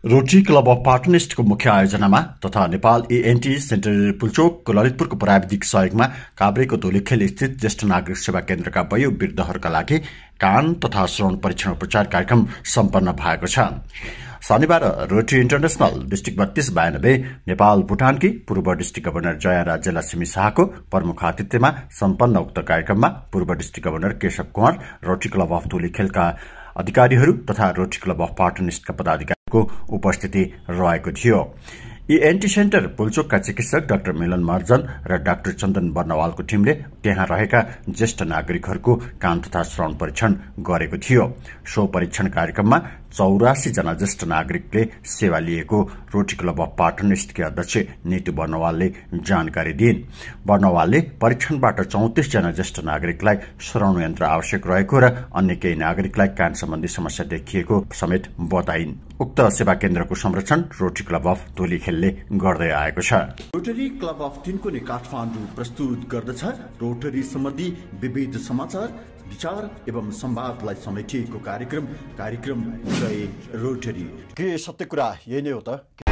Rotary Club of पाटनिस्टको मुख्य आयोजनामा तथा Nepal ANT centre Pulchowk ललितपुरको प्राविधिक सहयोगमा काभ्रेको धुलीखेल स्थित ज्येष्ठ नागरिक सेवा केन्द्रका वयोवृद्धहरूका लागि कान तथा श्रवण परीक्षण उपचार कार्यक्रम सम्पन्न भएको छ। शनिबार रोटरी इन्टरनेशनल डिस्ट्रिक्ट 3292 नेपाल भुटानकी पूर्व डिस्ट्रिक्ट गभर्नर जया राज्यलक्ष्मी शाहको प्रमुख आतिथ्यमा सम्पन्न उक्त कार्यक्रममा पूर्व district governor Keshav Kumar, Rotary Club of धुलीखेलका अधिकारीहरू तथा रोटरी क्लब अफ पाटनिस्टका पदाधिकारीको उपस्थिति रहेको थियो। एएनटी सेन्टर पुल्चोकका चिकित्सक डाक्टर मिलन महर्जन र डाक्टर चन्दन बर्नवालको टिमले त्यहाँ रहेका ज्येष्ठ नागरिकहरूको कान तथा श्रवण परीक्षण गरेको थियो। सो परीक्षण कार्यक्रममा 84 जना ज्येष्ठ नागरिकले सेवा लिएको रोटरी क्लब अफ पाटनिस्टकी अध्यक्ष नीतू बर्नवालले जानकारी दिइन्। बर्नवालले परीक्षणबाट 34 जना ज्येष्ठ नागरिकलाई श्रवण यन्त्र आवश्यक रहेको र अन्य केही नागरिकलाई कान सम्बन्धी समस्या देखिएको समेत बताइन्। उक्त सेवा केन्द्रको संरक्षण रोटरी क्लब अफ धुलीखेलले गर्दै आएको छ। रोटरी क्लब अफ तिनकोने काठमाडौँ प्रस्तुत गर्दछ रोटरी सम्बन्धी विविध समाचार, विचार एवं संवादलाई समेटिएको कार्यक्रम जय रोटरी। के सत्य कुरा यही नै हो त?